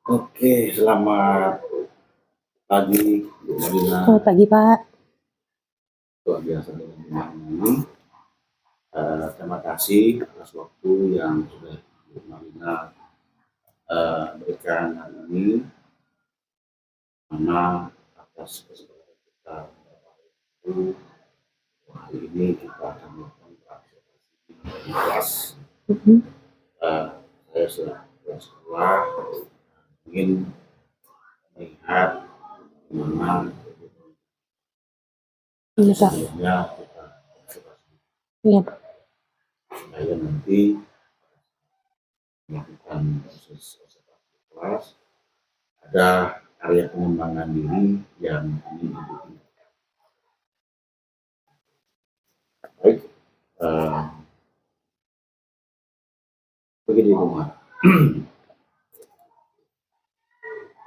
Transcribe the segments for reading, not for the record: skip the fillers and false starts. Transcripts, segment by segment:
Oke, selamat pagi, Bu Marina. Selamat pagi, Pak. Luar biasa dengan ini. Terima kasih atas waktu yang sudah Bu Marina berikan hari ini, karena atas kesempatan kita itu hari ini kita akan melakukan observasi di kelas. Saya sudah sekolah ingin melihat bagaimana Iya, Pak. sebelumnya kita observasi Iya, Pak. supaya nanti melakukan proses observasi kelas ada area pengembangan diri yang ingin Ibu tingkatkan. Baik, begini Bu Mar.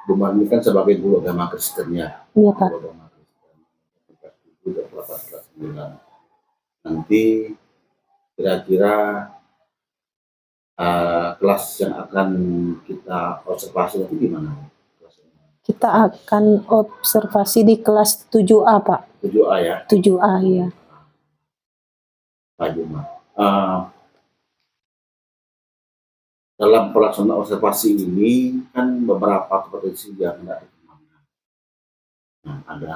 Bu Mar ini kan sebagai guru agama Kristen ya. Iya, Pak. Guru agama Kristen. Kelas 7, kelas 8, kelas 9. Nanti kira-kira kelas yang akan kita observasi nanti di mana? Kita akan observasi di kelas 7A, Pak. 7A ya? 7A, ya. Pak Juma. Dalam pelaksanaan observasi ini kan beberapa kompetensi yang tidak dikembangkan. Nah, ada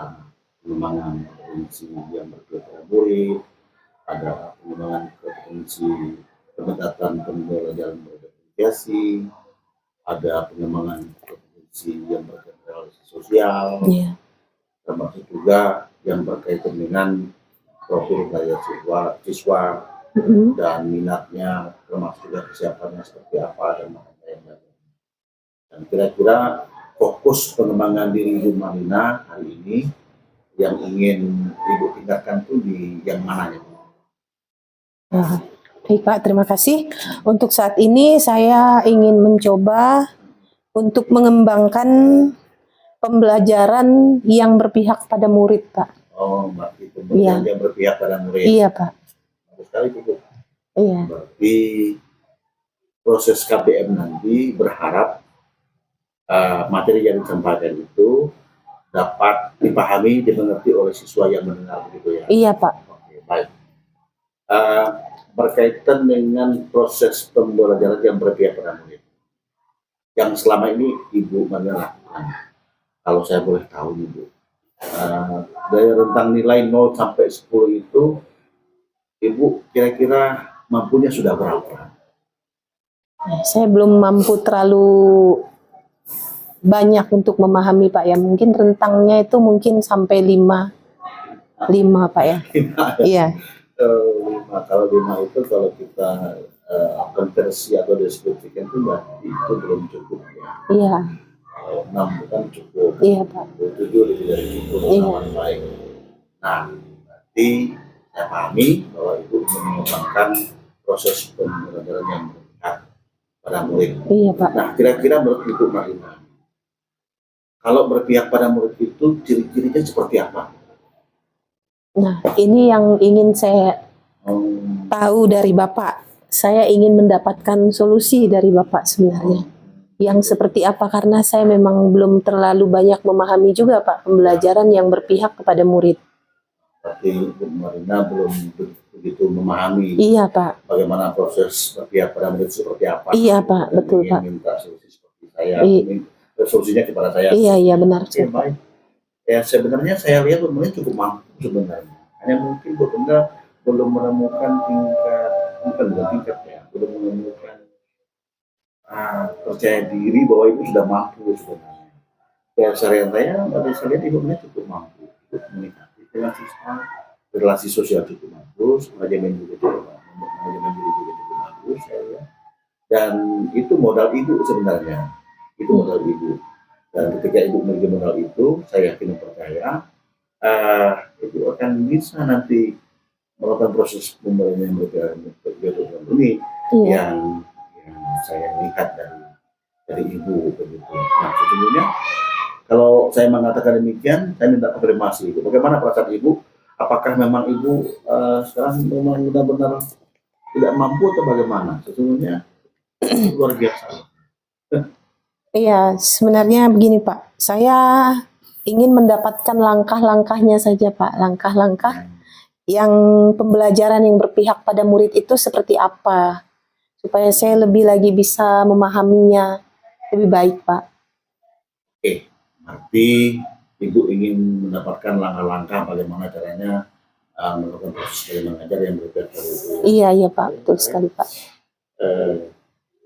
pengembangan kompetensi yang berkaitan murid, ada pengembangan kompetensi pendekatan pembelajaran berkomunikasi, ada pengembangan kompetensi yang berkaitan relasi sosial, termasuk juga yang berkaitan dengan profil daya siswa dan minatnya, termasuk juga kesiapannya seperti apa dan lain-lain. Dan kira-kira fokus pengembangan diri Ibu Marina hari ini yang ingin Ibu tingkatkan itu di yang mana ya? Baik, Pak, terima kasih. Untuk saat ini saya ingin mencoba untuk mengembangkan pembelajaran yang berpihak pada murid, Pak. Oh, berarti pembelajaran yang berpihak pada murid. Iya, Pak. Bagus sekali itu. Iya. Berarti proses KBM nanti berharap materi yang disampaikan itu dapat dipahami, dimengerti oleh siswa yang mendengar begitu ya? Iya, Pak. Oke, baik. Berkaitan dengan proses pembelajaran yang berpihak pada murid, yang selama ini Ibu Marina lakukan, kalau saya boleh tahu Ibu, dari rentang nilai 0 sampai 10 itu, Ibu kira-kira mampunya sudah berapa? Saya belum mampu terlalu banyak untuk memahami, Pak ya. Mungkin rentangnya itu mungkin sampai 5, Pak ya. 5. Iya. 5. Kalau 5 itu kalau kita konversi atau deskripsikan itu belum cukup ya. Iya. Kalau 6 itu kan cukup. Iya, Pak. 7 lebih dari cukup. Iya. Baik. Nah, berarti saya pahami bahwa Ibu mengembangkan proses pembelajaran yang berpihak pada murid. Iya, Pak. Nah, kira-kira menurut Ibu Marina, kalau berpihak pada murid itu ciri-cirinya seperti apa? Nah, ini yang ingin saya tahu dari Bapak. Saya ingin mendapatkan solusi dari Bapak sebenarnya. Yang seperti apa, karena saya memang belum terlalu banyak memahami juga, Pak, pembelajaran yang berpihak kepada murid. Berarti Ibu Marina belum begitu memahami. Iya, Pak. Bagaimana proses berpihak pada murid seperti apa? Iya, Pak, betul, Pak. Minta solusi seperti saya, solusinya kepada saya. Iya, benar. Oke, baik. Ya, sebenarnya saya lihat Bu Marina cukup mampu sebenarnya. Hanya mungkin Bu Marina belum menemukan tingkat ya, belum menemukan percaya diri bahwa Ibu sudah mampu sebenarnya. Keseharian saya lihat Ibu Marina cukup mampu untuk komunikasi dengan siswa, relasi sosial cukup bagus, manajemen diri juga cukup bagus saya. Dan itu modal Ibu sebenarnya. Itu modal Ibu. Dan ketika Ibu memiliki modal itu, saya yakin dan percaya Ibu akan bisa nanti melakukan proses pembelajaran yang berbeda ini yang saya lihat dari Ibu begitu. Nah, sesungguhnya kalau saya mengatakan demikian, saya minta konfirmasi Ibu. Bagaimana perasaan Ibu? Apakah memang Ibu sekarang memang benar-benar tidak mampu atau bagaimana? Sesungguhnya luar biasa. Iya, sebenarnya begini Pak, saya ingin mendapatkan langkah-langkahnya saja Pak, langkah-langkah yang pembelajaran yang berpihak pada murid itu seperti apa, supaya saya lebih lagi bisa memahaminya lebih baik Pak. Oke, berarti Ibu ingin mendapatkan langkah-langkah bagaimana caranya melakukan proses belajar mengajar yang berbeda dari itu. Iya Pak, betul sekali Pak.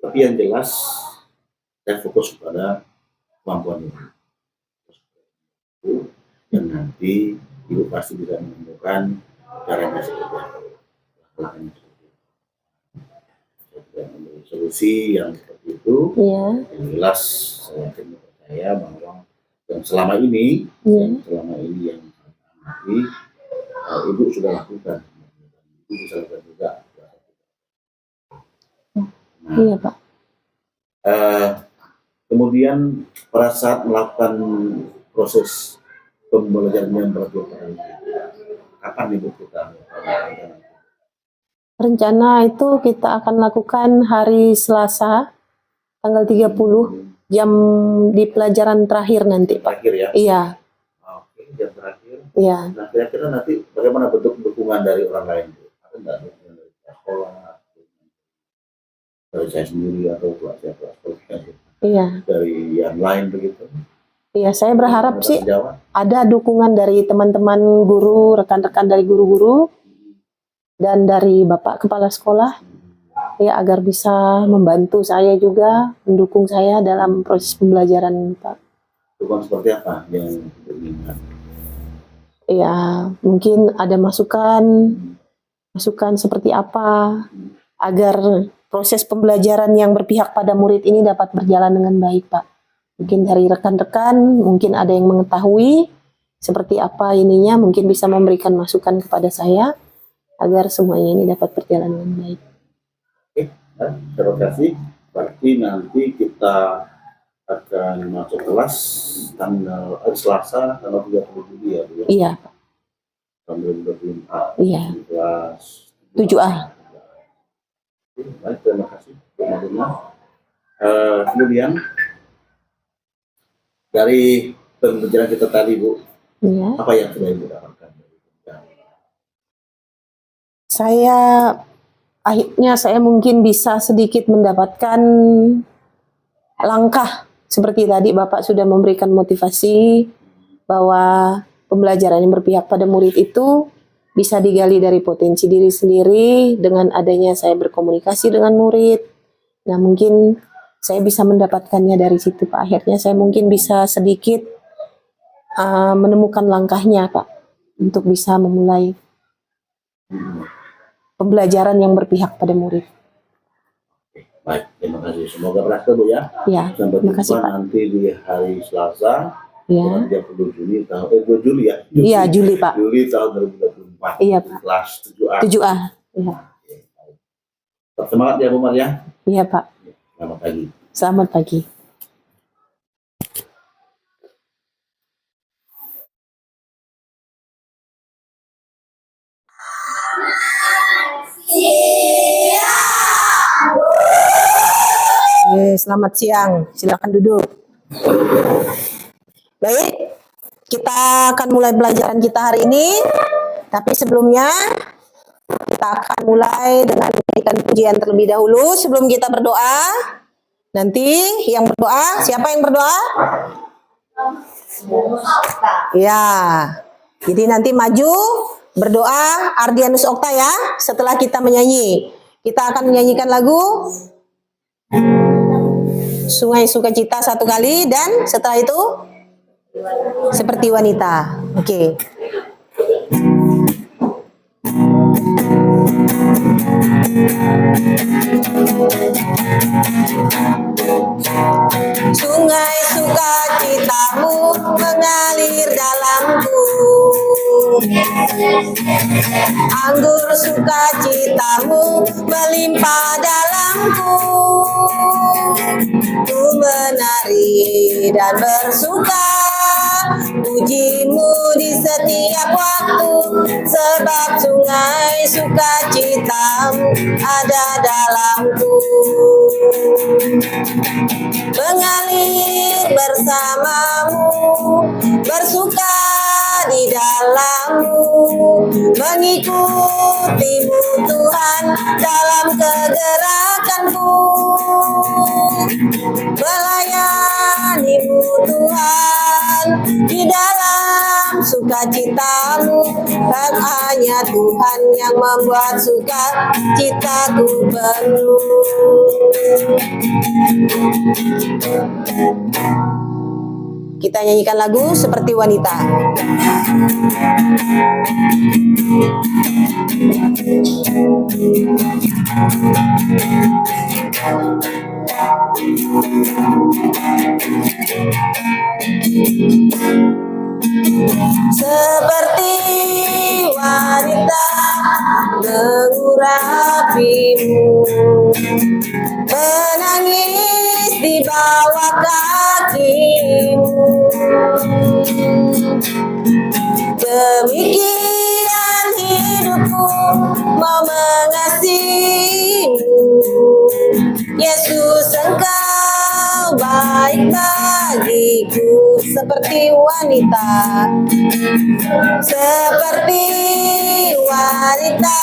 Tapi yang jelas saya fokus pada kemampuan Ibu. Dan nanti Ibu pasti bisa menemukan caranya seperti apa. Langkahnya seperti apa. Saya tidak memberi solusi yang seperti itu. Iya. Yang jelas saya yakin percaya bahwa yang selama ini yang saya amati, Ibu sudah lakukan. Ibu bisa lakukan juga. Nah, Iya Pak. kemudian pada saat melakukan proses pembelajaran yang berkelanjutan, kapan Ibu kita melakukan? Rencana itu kita akan lakukan hari Selasa, tanggal 30, jam di pelajaran terakhir nanti Pak. Terakhir ya? Iya. Oke, jam terakhir. Iya. Nah, kira-kira nanti bagaimana bentuk dukungan dari orang lain? Ada nggak dukungan dari sekolah, dari saya sendiri atau kelas Iya. dari yang lain begitu? Iya, saya berharap sih Jawa? ada dukungan dari teman-teman guru, rekan-rekan dari guru-guru, dan dari Bapak Kepala Sekolah, ya agar bisa membantu saya juga, mendukung saya dalam proses pembelajaran Pak. Dukungan seperti apa yang diinginkan? Ya, mungkin ada masukan seperti apa, agar proses pembelajaran yang berpihak pada murid ini dapat berjalan dengan baik Pak. Mungkin dari rekan-rekan, mungkin ada yang mengetahui seperti apa ininya, mungkin bisa memberikan masukan kepada saya, agar semuanya ini dapat berjalan dengan baik. Oke, terima kasih. Berarti nanti kita akan masuk kelas tanggal Selasa tanggal 30 Juli ya, Bu? Iya, Pak. Tahun 2024. Iya. Kelas 7A. Baik, terima kasih. Kemudian dari pembelajaran kita tadi, Bu, iya. apa yang sudah Ibu dapatkan? Akhirnya saya mungkin bisa sedikit mendapatkan langkah seperti tadi Bapak sudah memberikan motivasi bahwa pembelajaran yang berpihak pada murid itu bisa digali dari potensi diri sendiri dengan adanya saya berkomunikasi dengan murid. Nah, mungkin saya bisa mendapatkannya dari situ Pak. Akhirnya saya mungkin bisa sedikit menemukan langkahnya Pak untuk bisa memulai pembelajaran yang berpihak pada murid. Baik, terima kasih. Semoga berhasil Bu ya. Ya, sampai terima kasih Pak. Nanti di hari Selasa, ya. 30 Juli tahun 2 Juli ya. Iya, Juli Pak. Juli tahun 2024. Iya Pak. Kelas 7A. 7A. Iya. Tetap semangat ya Bu Mar ya. Iya Pak. Selamat pagi. Selamat pagi. Selamat siang, silakan duduk. Baik, kita akan mulai pelajaran kita hari ini. Tapi sebelumnya kita akan mulai dengan memberikan pujian terlebih dahulu sebelum kita berdoa. Nanti yang berdoa, siapa yang berdoa? Ya, jadi nanti maju berdoa Ardianus Okta ya. Setelah kita menyanyi, kita akan menyanyikan lagu Sungai Sukacita satu kali, dan setelah itu Seperti Wanita. Oke. Sungai sukacitamu mengalir dalamku, anggur sukacitamu melimpah dalamku. Ku menari dan bersuka, ku pujimu di setiap waktu, sebab sungai sukacitamu ada dalamku. Mengalir bersamamu, bersuka di dalammu, mengikutimu Tuhan dalam kegerakanku, melayanimu Tuhan di dalam sukacitamu, dan hanya Tuhan yang membuat sukacitaku penuh. Kita nyanyikan lagu seperti wanita. Seperti wanita mengurapimu, menangis di bawah kakimu. Demikian hidupku mau mengasihimu, Yesus, Engkau baik bagiku. Seperti wanita, seperti wanita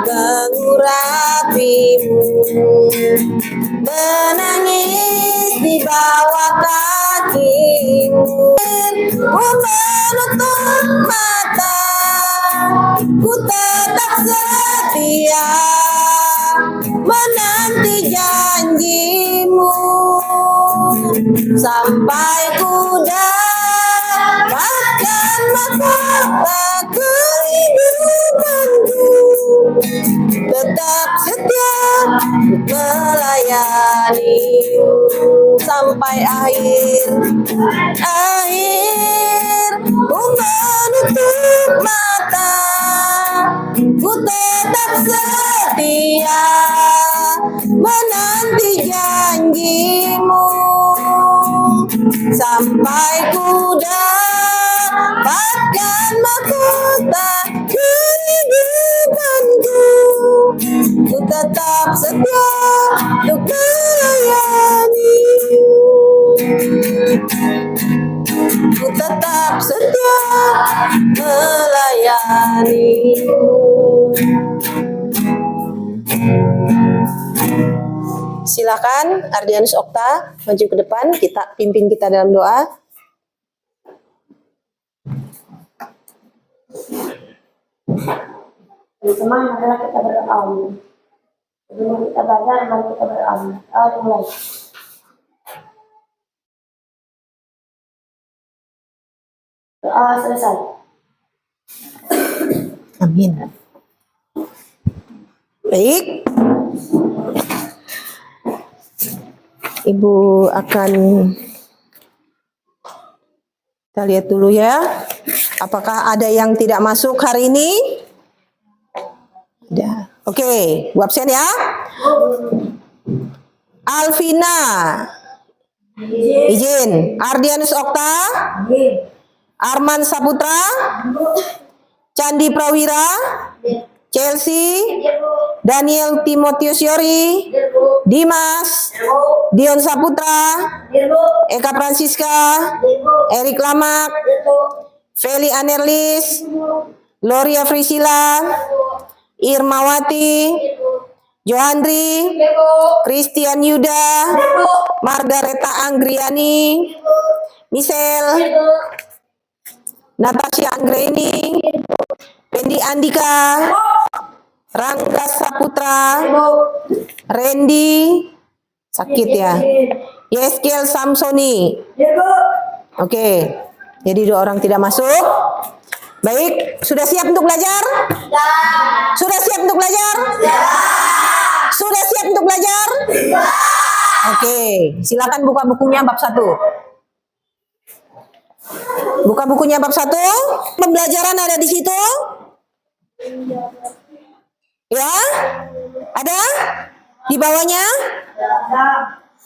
mengurapimu, menangis di bawah kakimu. Ku menutup mata, ku tetap setia menanti janjimu, sampai ku dapatkan mahkota kehidupanku. Tetap setia melayanimu sampai akhir. Ku menutup mata, ku tetap setia menanti janjimu, sampai ku dapatkan mahkota kehidupanku. Ku tetap setia untuk melayanimu, ku tetap setia melayanimu. Silakan Ardianus Okta maju ke depan, kita pimpin kita dalam doa. Teman-teman, marilah kita berdoa. Sebelum kita belajar, mari kita berdoa. Mulai. Doa selesai. Amin. Baik, Ibu akan kita lihat dulu ya, apakah ada yang tidak masuk hari ini? Tidak. Oke, Bu absen ya. Alvina izin. Ardianus Okta, Arman Saputra, Candi Prawira, Chelsea, Daniel Timotius Yori, Dimas, Dion Saputra, Eka Francisca, Erik Lamak, Feli Anerlis, Gloria Frisila, Irmawati, Johandri, Christian Yuda, Margareta Anggriani, Michelle, Natasha Anggreni, Pendi Andika, Rangga Saputra, Randy, sakit ya, Yeskel Samsoni. Oke, jadi 2 orang tidak masuk. Baik, sudah siap untuk belajar? Sudah siap untuk belajar? Sudah siap untuk belajar? Oke, silakan buka bukunya bab 1. Buka bukunya bab 1. Pembelajaran ada di situ? Ya? Ada? Di bawahnya?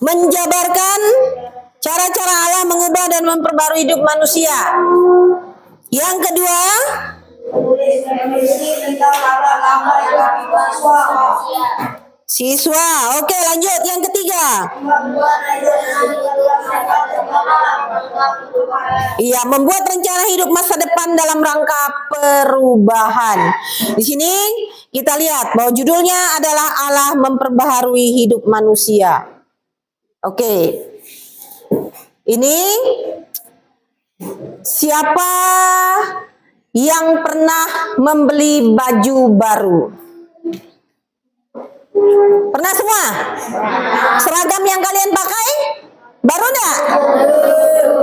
Menjabarkan Cara-cara Allah mengubah dan memperbarui hidup manusia. Yang kedua, siswa. Oke, lanjut. Yang ketiga. Iya, membuat rencana hidup masa depan dalam rangka perubahan. Di sini kita lihat bahwa judulnya adalah Allah memperbaharui hidup manusia. Oke. Ini siapa yang pernah membeli baju baru? Pernah semua? Seragam yang kalian pakai baru enggak?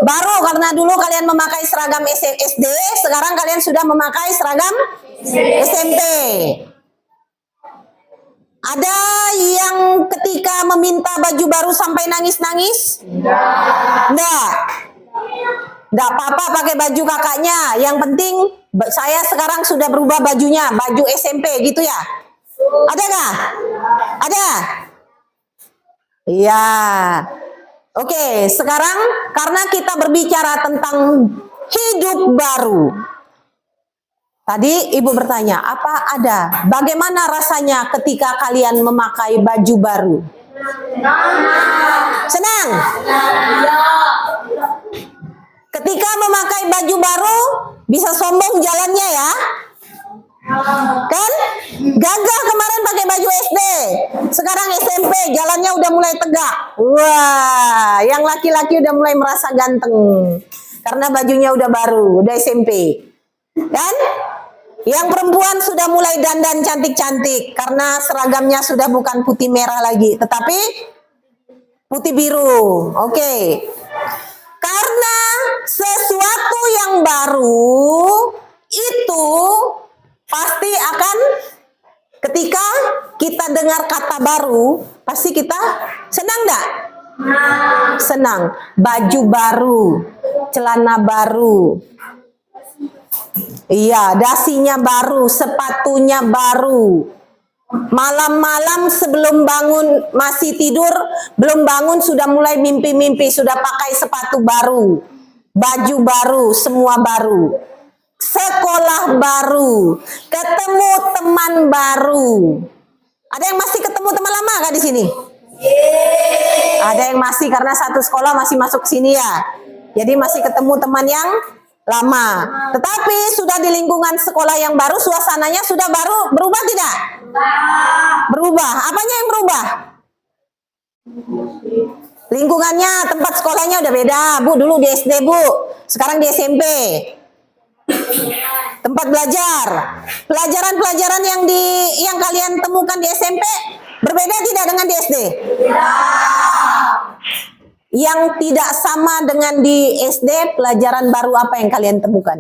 Baru, karena dulu kalian memakai seragam SD, sekarang kalian sudah memakai seragam SMP. Ada yang ketika meminta baju baru sampai nangis-nangis? Enggak. Enggak apa-apa pakai baju kakaknya. Yang penting saya sekarang sudah berubah bajunya, baju SMP gitu ya. Ada nggak? Ada? Iya. Oke, sekarang karena kita berbicara tentang hidup baru. Tadi ibu bertanya, apa ada? Bagaimana rasanya ketika kalian memakai baju baru? Senang? Ketika memakai baju baru, bisa sombong jalannya ya? Kan? Gagah kemarin pakai baju SD, sekarang SMP jalannya udah mulai tegak. Wah, yang laki-laki udah mulai merasa ganteng karena bajunya udah baru, udah SMP. Kan? Yang perempuan sudah mulai dandan cantik-cantik karena seragamnya sudah bukan putih merah lagi, tetapi putih biru. Oke. Karena sesuatu yang baru itu pasti akan, ketika kita dengar kata baru, pasti kita senang enggak? Senang. Baju baru, celana baru. Iya, dasinya baru, sepatunya baru. Malam-malam sebelum bangun, masih tidur, belum bangun sudah mulai mimpi-mimpi, sudah pakai sepatu baru, baju baru, semua baru. Sekolah baru, ketemu teman baru. Ada yang masih ketemu teman lama kah di sini? Ada yang masih, karena satu sekolah masih masuk sini ya. Jadi masih ketemu teman yang lama. Tetapi sudah di lingkungan sekolah yang baru, suasananya sudah baru, berubah tidak? Berubah. Apanya yang berubah? Lingkungannya, tempat sekolahnya udah beda. Bu, dulu di SD, Bu. Sekarang di SMP. Tempat belajar, pelajaran-pelajaran yang kalian temukan di SMP berbeda tidak dengan di SD? Yang tidak sama dengan di SD, pelajaran baru apa yang kalian temukan?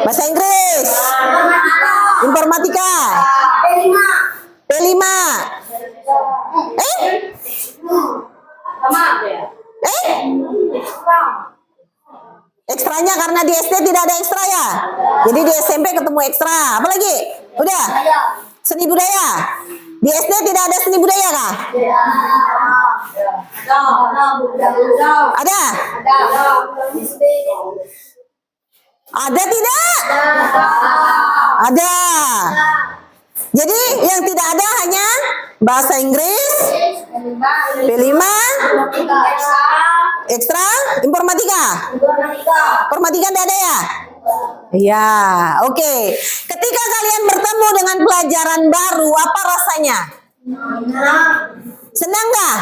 Bahasa Inggris, informatika, P5. Ekstranya karena di SD tidak ada ekstra ya. Jadi di SMP ketemu ekstra. Apa lagi? Udah. Seni budaya. Di SD tidak ada seni budaya kah? Ada? Ada tidak? Ada. Jadi yang tidak ada hanya bahasa Inggris, P5, ekstra, informatika. Informatika tidak ada ya? Iya, oke. Ketika kalian bertemu dengan pelajaran baru, apa rasanya? Senang nggak?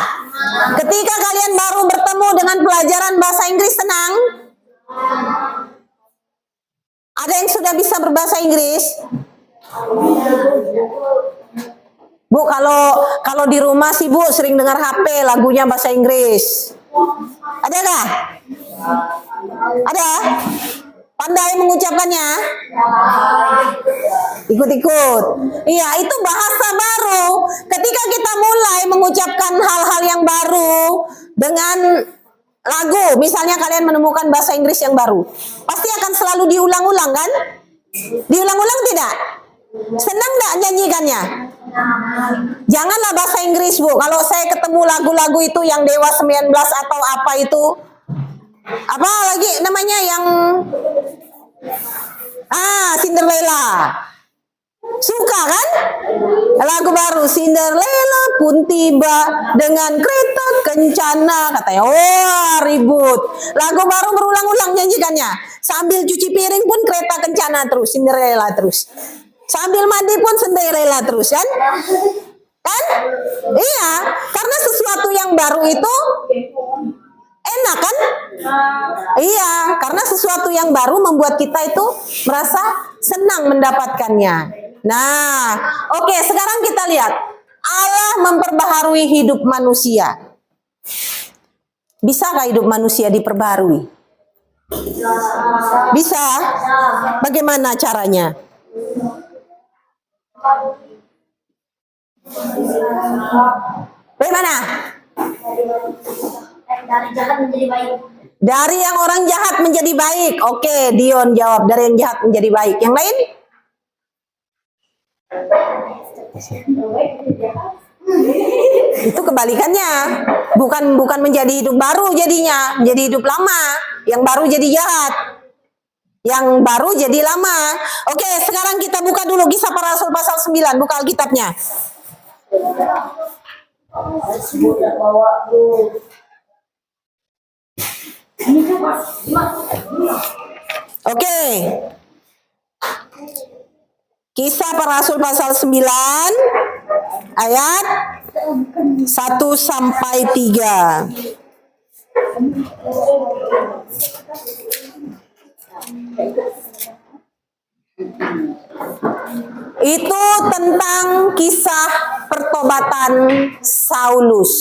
Ketika kalian baru bertemu dengan pelajaran bahasa Inggris, senang? Ada yang sudah bisa berbahasa Inggris? Bu, kalau di rumah sih Bu sering dengar HP lagunya bahasa Inggris. Ada nggak? Ada? Pandai mengucapkannya? Ikut-ikut. Iya, itu bahasa baru. Ketika kita mulai mengucapkan hal-hal yang baru dengan lagu, misalnya kalian menemukan bahasa Inggris yang baru, pasti akan selalu diulang-ulang kan? Diulang-ulang tidak? Senang nggak nyanyikannya? Janganlah bahasa Inggris, Bu. Kalau saya ketemu lagu-lagu itu yang Dewa 19 atau apa itu, apa lagi namanya yang Cinderella. Suka kan? Lagu baru Cinderella pun tiba dengan kereta kencana, katanya. Wah, ribut. Lagu baru berulang-ulang nyanyikannya. Sambil cuci piring pun kereta kencana terus, Cinderella terus. Sambil mandi pun Cinderella terus kan? Kan? Iya, karena sesuatu yang baru itu enak kan? Iya, karena sesuatu yang baru membuat kita itu merasa senang mendapatkannya. Nah, oke, sekarang kita lihat Allah memperbaharui hidup manusia. Bisakah hidup manusia diperbaharui? Bisa. Bagaimana caranya? Bagaimana? Dari jahat menjadi baik. Dari yang orang jahat menjadi baik. Oke, Dion jawab dari yang jahat menjadi baik. Yang lain? Itu kebalikannya. Bukan menjadi hidup baru jadinya, menjadi hidup lama. Yang baru jadi jahat. Yang baru jadi lama. Oke, sekarang kita buka dulu Kisah Para Rasul pasal 9. Buka Alkitabnya. Oke. Kisah Para Rasul pasal 9 ayat 1 sampai 3. Itu tentang kisah pertobatan Saulus.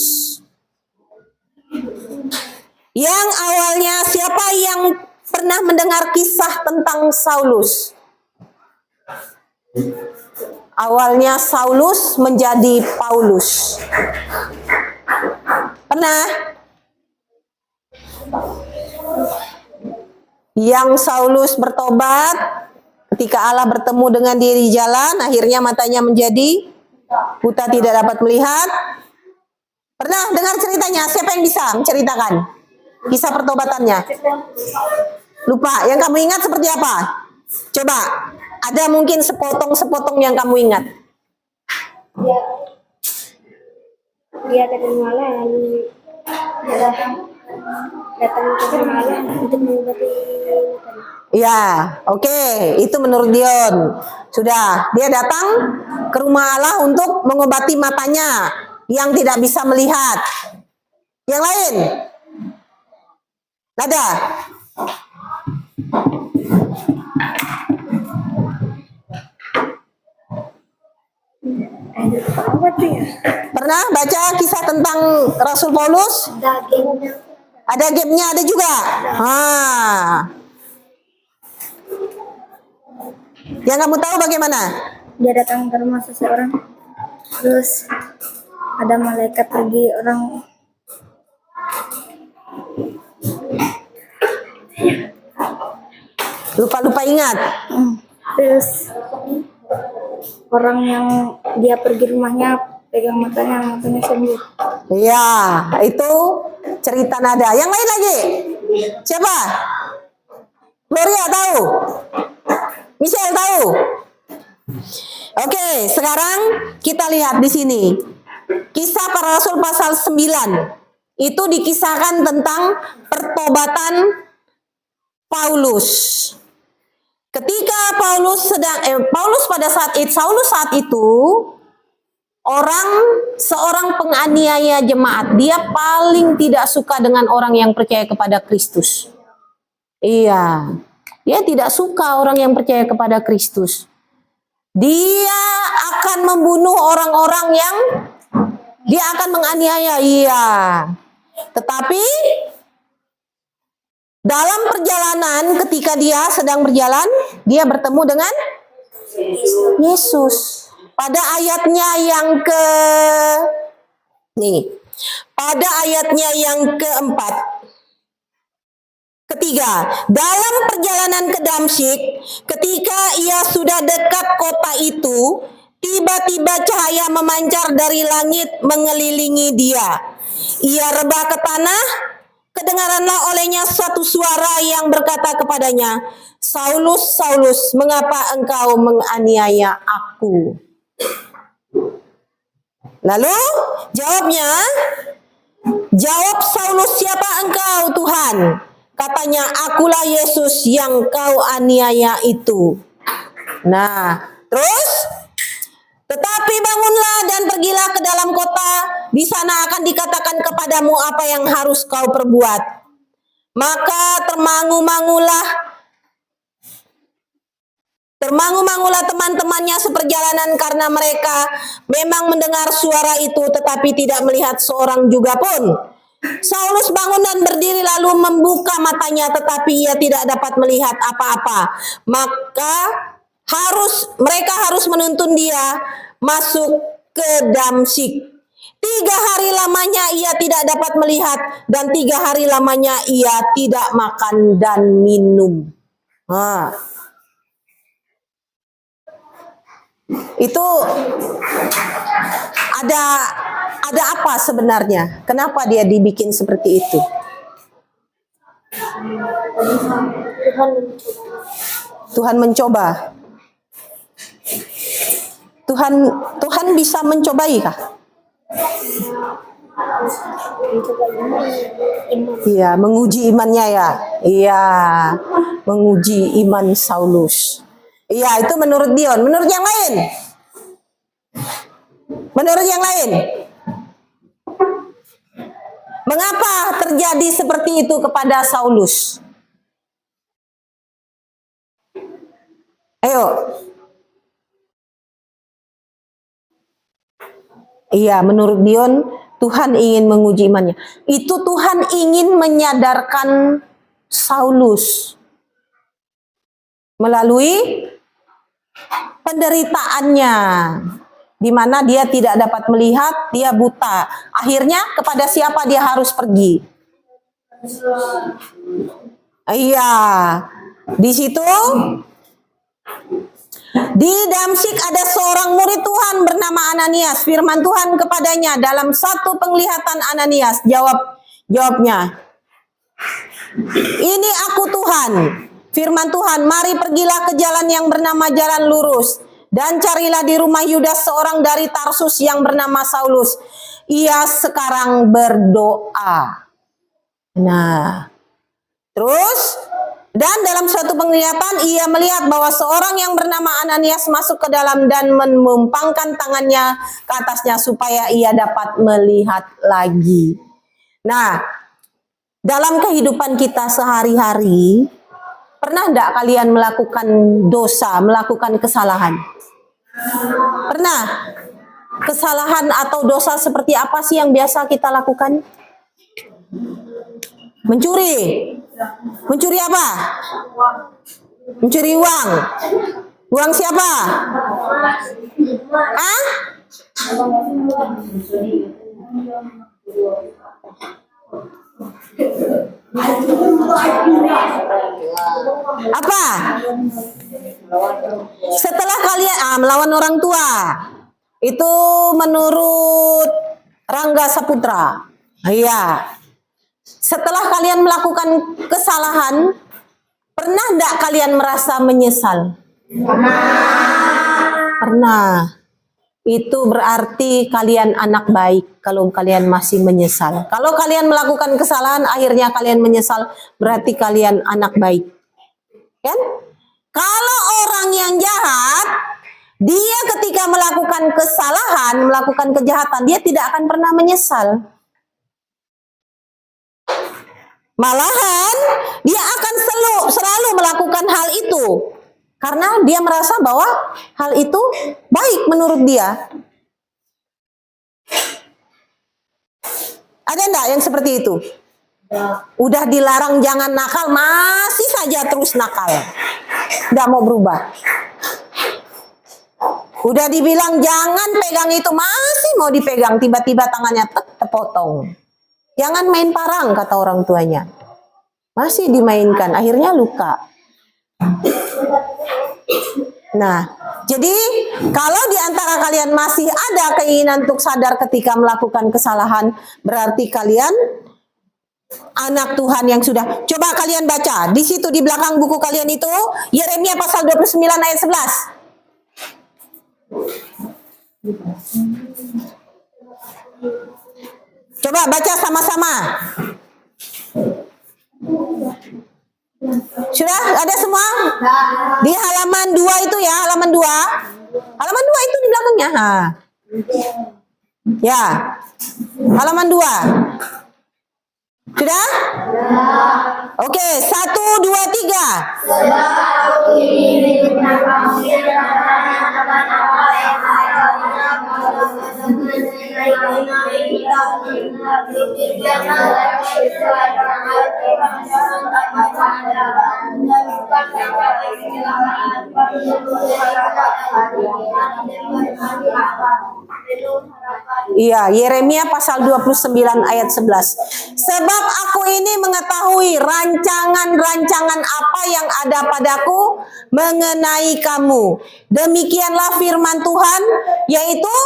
Yang awalnya, siapa yang pernah mendengar kisah tentang Saulus? Awalnya Saulus menjadi Paulus. Pernah? Yang Saulus bertobat ketika Allah bertemu dengan dia di jalan, akhirnya matanya menjadi buta, tidak dapat melihat. Pernah dengar ceritanya? Siapa yang bisa menceritakan kisah pertobatannya? Lupa. Yang kamu ingat seperti apa? Coba. Ada mungkin sepotong-sepotong yang kamu ingat. Dia datang malam lalu datang ke malam untuk mengobati. Ya, oke. Itu menurut Dion. Sudah. Dia datang ke rumah Allah untuk mengobati matanya yang tidak bisa melihat. Yang lain? Ada? Apa tuh ya? Pernah baca kisah tentang Rasul Paulus? Daging. Ada game-nya ada juga. Yang kamu tahu bagaimana? Dia datang ke rumah seseorang, terus ada malaikat pergi orang. Lupa-lupa ingat. Terus orang yang dia pergi rumahnya pegang matanya sembuh. Iya, itu cerita nada. Yang lain lagi? Siapa? Gloria tahu? Michelle tahu? Oke, sekarang kita lihat di sini. Kisah Para Rasul pasal 9. Itu dikisahkan tentang pertobatan Paulus. Ketika Paulus pada saat itu, Saulus saat itu seorang penganiaya jemaat. Dia paling tidak suka dengan orang yang percaya kepada Kristus. Iya, dia tidak suka orang yang percaya kepada Kristus. Dia akan membunuh orang-orang yang dia akan menganiaya. Iya. Tetapi dalam perjalanan, ketika dia sedang berjalan, dia bertemu dengan Yesus. Pada ayatnya yang pada ayatnya yang keempat, ketiga, dalam perjalanan ke Damsyik, ketika ia sudah dekat kota itu, tiba-tiba cahaya memancar dari langit mengelilingi dia. Ia rebah ke tanah, kedengaranlah olehnya suatu suara yang berkata kepadanya, "Saulus, Saulus, mengapa engkau menganiaya aku?" Lalu jawab Saulus, "Siapa engkau, Tuhan?" Katanya, "Akulah Yesus yang kau aniaya itu." Nah, terus, "Tetapi bangunlah dan pergilah ke dalam kota, di sana akan dikatakan kepadamu apa yang harus kau perbuat." Maka termangu-mangulah teman-temannya seperjalanan, karena mereka memang mendengar suara itu tetapi tidak melihat seorang juga pun. Saulus bangun dan berdiri lalu membuka matanya, tetapi ia tidak dapat melihat apa-apa. Maka mereka harus menuntun dia masuk ke Damsyik. 3 hari lamanya ia tidak dapat melihat, dan 3 hari lamanya ia tidak makan dan minum. Itu ada apa sebenarnya? Kenapa dia dibikin seperti itu? Tuhan mencoba. Tuhan bisa mencobai kah? Iya, menguji imannya ya. Iya, menguji iman Saulus. Iya, itu menurut Dion. Menurut yang lain? Menurut yang lain? Mengapa terjadi seperti itu kepada Saulus? Ayo. Iya, menurut Dion, Tuhan ingin menguji imannya. Itu Tuhan ingin menyadarkan Saulus melalui penderitaannya, di mana dia tidak dapat melihat, dia buta. Akhirnya kepada siapa dia harus pergi? Iya, di situ di Damsyik ada seorang murid Tuhan bernama Ananias. Firman Tuhan kepadanya dalam satu penglihatan, Ananias. Jawabnya, "Ini aku, Tuhan." Firman Tuhan, "Mari pergilah ke jalan yang bernama Jalan Lurus, dan carilah di rumah Yudas seorang dari Tarsus yang bernama Saulus. Ia sekarang berdoa." Nah, terus, dan dalam suatu penglihatan ia melihat bahwa seorang yang bernama Ananias masuk ke dalam dan menumpangkan tangannya ke atasnya supaya ia dapat melihat lagi. Nah, dalam kehidupan kita sehari-hari, pernah enggak kalian melakukan dosa, melakukan kesalahan? Pernah? Kesalahan atau dosa seperti apa sih yang biasa kita lakukan? Mencuri. Mencuri apa? Mencuri uang. Uang siapa? Hah? Apa? Setelah kalian melawan orang tua. Itu menurut Rangga Saputra. Iya. Setelah kalian melakukan kesalahan, pernah enggak kalian merasa menyesal? Pernah. Itu berarti kalian anak baik kalau kalian masih menyesal. Kalau kalian melakukan kesalahan akhirnya kalian menyesal, berarti kalian anak baik. Kan? Kalau orang yang jahat, dia ketika melakukan kesalahan, melakukan kejahatan, dia tidak akan pernah menyesal. Malahan dia akan selalu melakukan hal itu karena dia merasa bahwa hal itu baik menurut dia. Ada enggak yang seperti itu? Udah dilarang jangan nakal, masih saja terus nakal. Enggak mau berubah. Udah dibilang jangan pegang itu, masih mau dipegang, tiba-tiba tangannya terpotong. Jangan main parang, kata orang tuanya. Masih dimainkan, akhirnya luka. Nah, jadi kalau di antara kalian masih ada keinginan untuk sadar ketika melakukan kesalahan, berarti kalian anak Tuhan yang sudah. Coba kalian baca di situ di belakang buku kalian itu Yeremia pasal 29 ayat 11. Coba baca sama-sama. Sudah ada semua? Di halaman 2 itu ya, halaman 2. Halaman 2 itu di belakangnya. Ha. Ya. Halaman 2. Sudah? Oke, 1, 2, 3. Iya, Yeremia pasal 29 ayat 11. Sebab aku ini mengetahui rancangan-rancangan apa yang ada padaku mengenai kamu. Demikianlah firman Tuhan, yaitu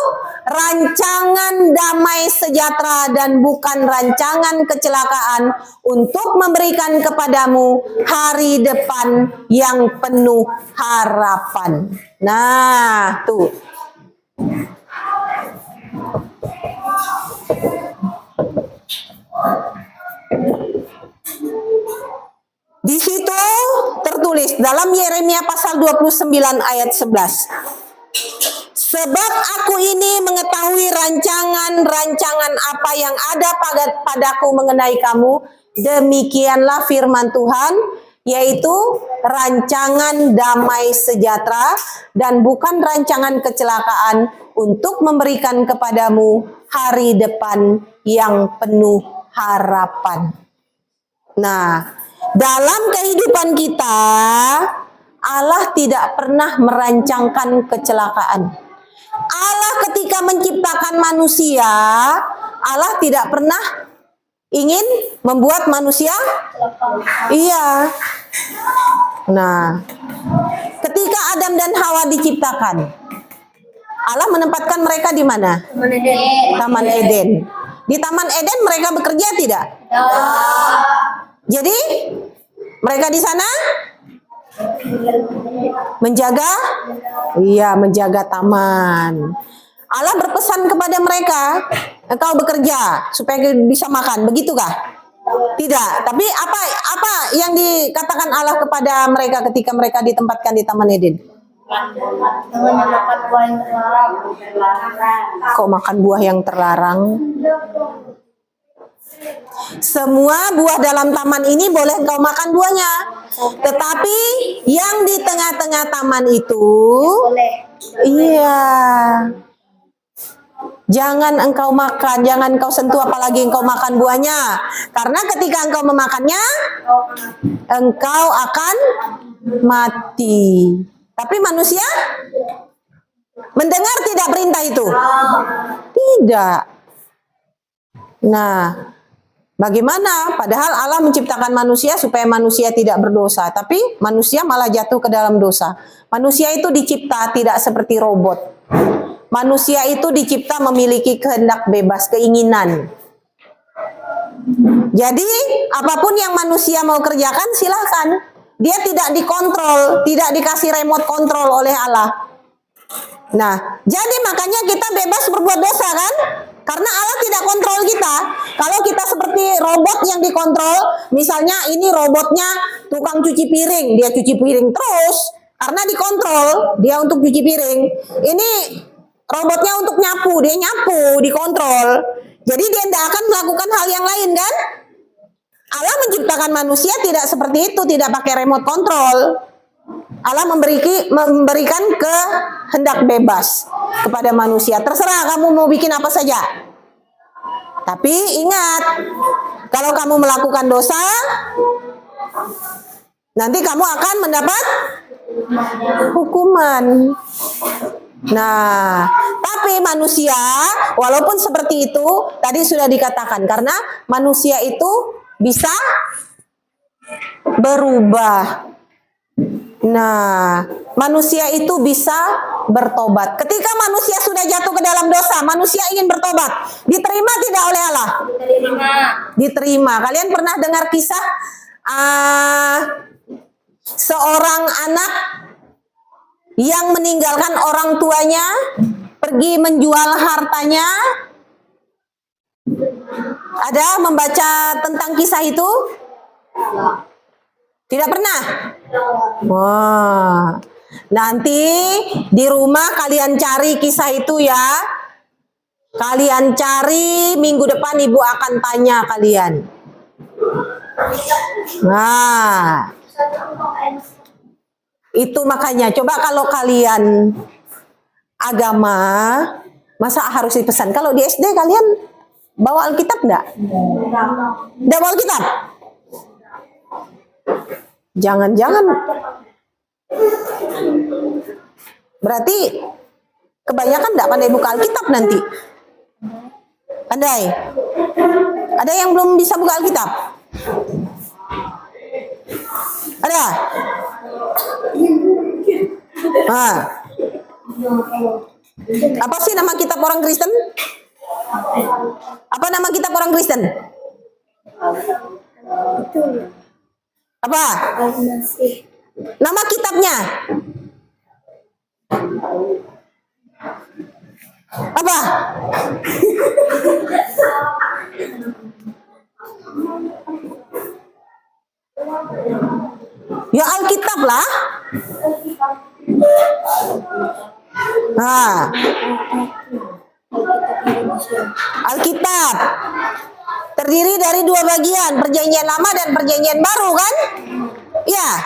rancangan damai sejahtera dan bukan rancangan kecelakaan, untuk memberikan kepadamu hari depan yang penuh harapan. Nah, tuh. Di situ tertulis dalam Yeremia pasal 29 ayat 11. Sebab aku ini mengetahui rancangan-rancangan apa yang ada padaku mengenai kamu, demikianlah firman Tuhan, yaitu rancangan damai sejahtera dan bukan rancangan kecelakaan, untuk memberikan kepadamu hari depan yang penuh harapan. Nah, dalam kehidupan kita, Allah tidak pernah merancangkan kecelakaan. Allah ketika menciptakan manusia, Allah tidak pernah ingin membuat manusia. Iya. Nah, ketika Adam dan Hawa diciptakan, Allah menempatkan mereka di mana? Taman Eden. Di Taman Eden mereka bekerja tidak? Jadi mereka di sana menjaga, menjaga taman. Allah berpesan kepada mereka, engkau bekerja supaya bisa makan, begitukah? Tidak. Tapi apa yang dikatakan Allah kepada mereka ketika mereka ditempatkan di Taman Eden? Jangan makan buah yang terlarang. Kok makan buah yang terlarang? Semua buah dalam taman ini boleh engkau makan buahnya. Tetapi yang di tengah-tengah taman itu, iya, jangan engkau makan, jangan engkau sentuh, apalagi engkau makan buahnya. Karena ketika engkau memakannya, engkau akan mati. Tapi manusia mendengar tidak perintah itu? Tidak. Nah, bagaimana? Padahal Allah menciptakan manusia supaya manusia tidak berdosa, tapi manusia malah jatuh ke dalam dosa. Manusia itu dicipta tidak seperti robot. Manusia itu dicipta memiliki kehendak bebas, keinginan. Jadi, apapun yang manusia mau kerjakan, silahkan. Dia tidak dikontrol, tidak dikasih remote kontrol oleh Allah. Nah, jadi makanya kita bebas berbuat dosa kan? Karena Allah tidak kontrol kita. Kalau kita seperti robot yang dikontrol, misalnya ini robotnya tukang cuci piring, dia cuci piring terus karena dikontrol, dia untuk cuci piring. Ini robotnya untuk nyapu, dia nyapu, dikontrol. Jadi dia tidak akan melakukan hal yang lain kan? Allah menciptakan manusia tidak seperti itu, tidak pakai remote control. Allah memberikan kehendak bebas kepada manusia. Terserah kamu mau bikin apa saja. Tapi ingat, kalau kamu melakukan dosa, nanti kamu akan mendapat hukuman. Nah, tapi manusia, walaupun seperti itu, tadi sudah dikatakan, karena manusia itu bisa berubah. Nah, manusia itu bisa bertobat. Ketika manusia sudah jatuh ke dalam dosa, manusia ingin bertobat. Diterima tidak oleh Allah? Diterima. Diterima. Kalian pernah dengar kisah seorang anak yang meninggalkan orang tuanya, pergi menjual hartanya? Ada membaca tentang kisah itu? Tidak pernah? Wah, nanti di rumah kalian cari kisah itu ya. Kalian cari, minggu depan ibu akan tanya kalian. Nah, itu makanya coba kalau kalian agama, masa harus dipesan? Kalau di SD kalian bawa Alkitab enggak? Enggak bawa Alkitab? Jangan-jangan berarti kebanyakan enggak pandai buka Alkitab nanti. Pandai? Ada yang belum bisa buka Alkitab? Ada? Ah. Apa sih nama kitab orang Kristen? Apa nama kitab orang Kristen? Apa? Nama kitabnya? Apa? Ya Alkitab lah. Nah, Alkitab terdiri dari dua bagian, Perjanjian Lama dan Perjanjian Baru kan? Ya.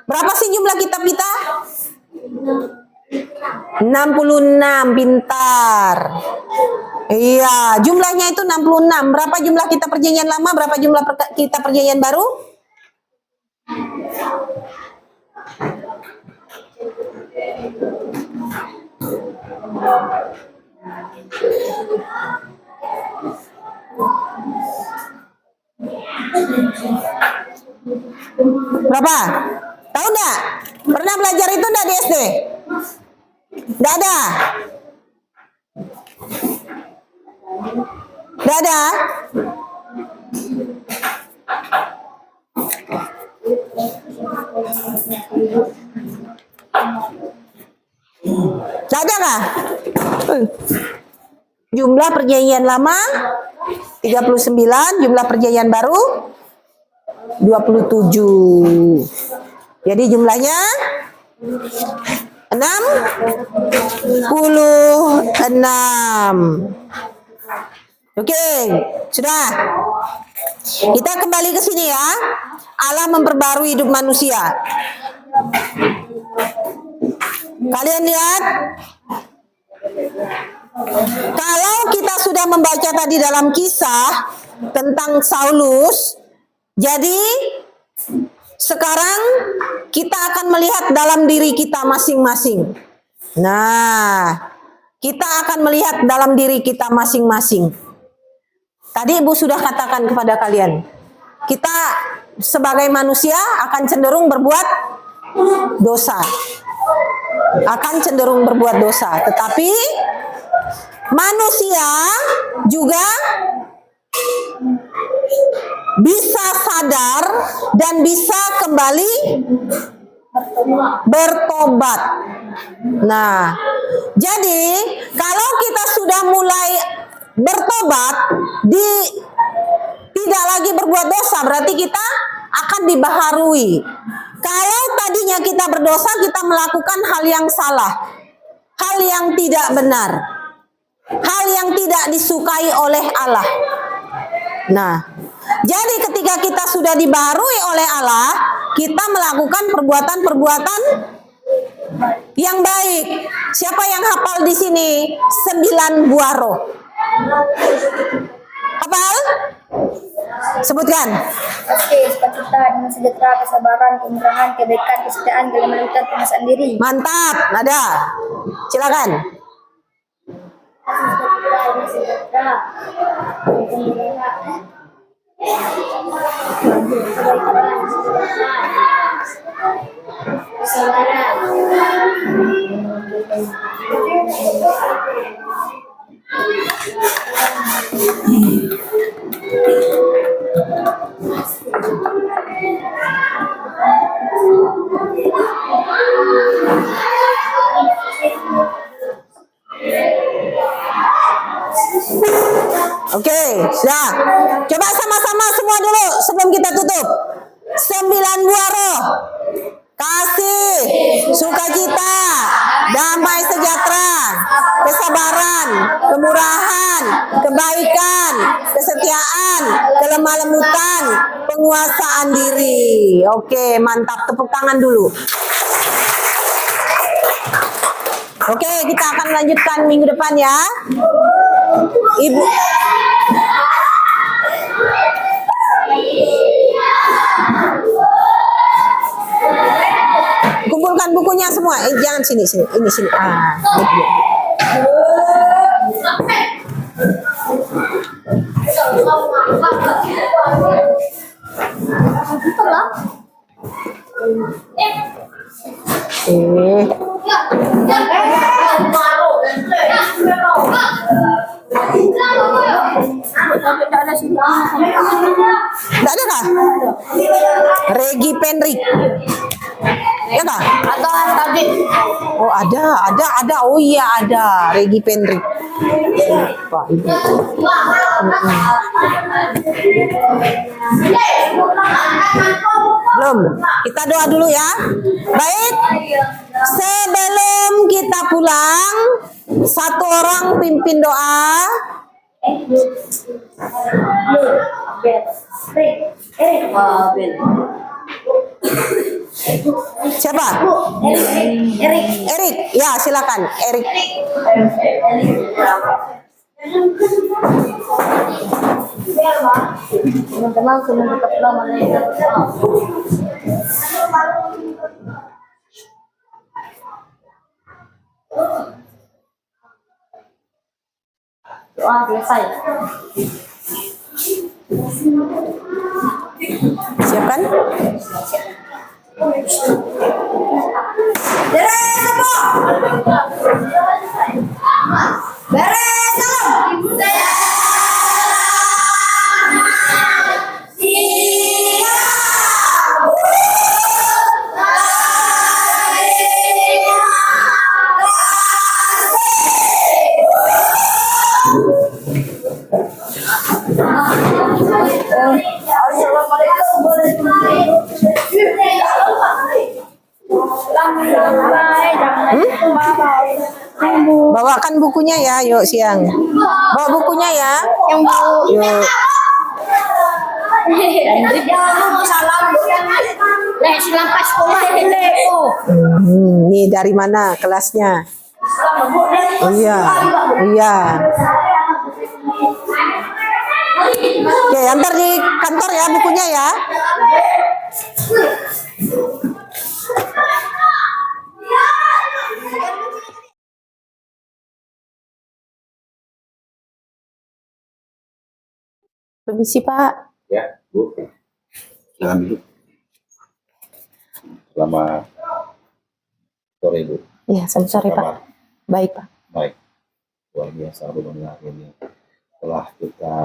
Berapa sih jumlah kitab kita? 66, pintar. Iya, jumlahnya itu 66. Berapa jumlah kitab Perjanjian Lama, berapa jumlah kitab Perjanjian Baru? Berapa? Tahu enggak? Pernah belajar itu enggak di SD? Enggak ada? Enggak ada? Enggak ada kah? Jumlah Perjanjian Lama 39, jumlah Perjanjian Baru 27. Jadi jumlahnya 66. Oke, sudah. Kita kembali ke sini ya. Allah memperbarui hidup manusia. Kalian lihat, kalau kita sudah membaca tadi dalam kisah tentang Saulus, jadi sekarang kita akan melihat dalam diri kita masing-masing. Nah, kita akan melihat dalam diri kita masing-masing. Tadi Ibu sudah katakan kepada kalian, kita sebagai manusia akan cenderung berbuat dosa. Akan cenderung berbuat dosa. Tetapi manusia juga bisa sadar dan bisa kembali bertobat. Nah, jadi kalau kita sudah mulai bertobat, tidak lagi berbuat dosa, berarti kita akan dibaharui. Kalau tadinya kita berdosa, kita melakukan hal yang salah, hal yang tidak benar, hal yang tidak disukai oleh Allah. Nah, jadi ketika kita sudah dibaharui oleh Allah, kita melakukan perbuatan-perbuatan yang baik. Siapa yang hafal di sini 9 buah roh? Hafal? Sebutkan. Kasih, sukacita, damai sejahtera, kesabaran, kemurahan, kebaikan, kesetiaan, kelembutan, penguasaan diri. Mantap, ada. Silakan. Kasih, sukacita, damai sejahtera, kemurahan, Oke, sudah. Coba sama-sama semua dulu sebelum kita tutup. 9 buah roh. Kasih, sukacita, damai sejahtera, kesabaran, kemurahan, kebaikan, kesetiaan, kelemah lembutan, penguasaan diri. Oke, mantap. Tepuk tangan dulu. Oke, kita akan lanjutkan minggu depan ya. Ibu. Kumpulkan bukunya semua. Jangan sini. Ini sini. Tidak ada kah? Regi Penrik. Ya kah? Atau tadi Oh ada. Oh iya ada. Regi Penrik. Lupa ibu. Belum. Kita doa dulu ya. Baik. Sebelum kita pulang, satu orang pimpin doa. Siapa? Erik. Ya, silakan. Erik. teman-teman sudah tetap lama doa selesai. Siapkan. Bawakan bukunya ya, yuk siang. Bawa bukunya ya. Yang bu. Yuk. Ini dari mana kelasnya? Oh iya. Oke, antar di kantor ya bukunya ya. Permisi Pak. Ya, Bu. Silakan duduk. Selamat sore, Bu. Iya, selamat sore Pak. Kabar? Baik Pak. Baik. Luar biasa benar ini. Setelah kita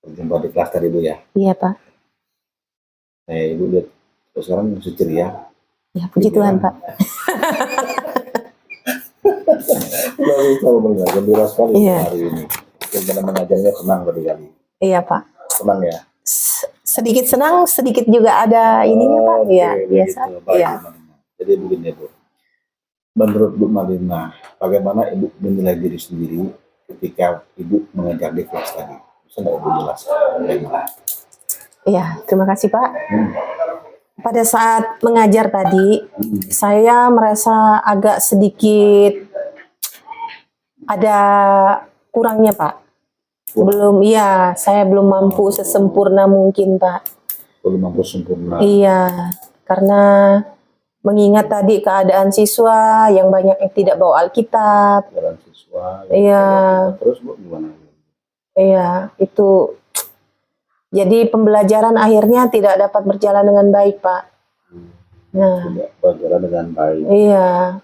berjumpa di kelas tadi, Bu ya. Iya Pak. Ibu lihat sekarang masih ceria. Ya puji Tuhan Pak. Luar biasa benar, gembira sekali Iya. hari ini. Kita mengajarnya senang kali. Iya Pak. Senang ya. Sedikit senang, sedikit juga ada ininya Pak. Iya, biasa. Iya. Jadi begini Bu. Menurut Bu Malina, bagaimana Ibu menilai diri sendiri ketika Ibu mengajar di kelas tadi? Bisa nggak Ibu jelaskan? Iya, terima kasih Pak. Pada saat mengajar tadi, saya merasa agak sedikit ada kurangnya Pak. Saya belum mampu sesempurna mungkin Pak. Belum mampu sempurna. Iya, karena mengingat tadi keadaan siswa yang banyak yang tidak bawa Alkitab. Keadaan siswa. Iya. Terus Bu gimana? Iya, itu Jadi pembelajaran akhirnya tidak dapat berjalan dengan baik, Pak. Nah, Tidak berjalan dengan baik. iya,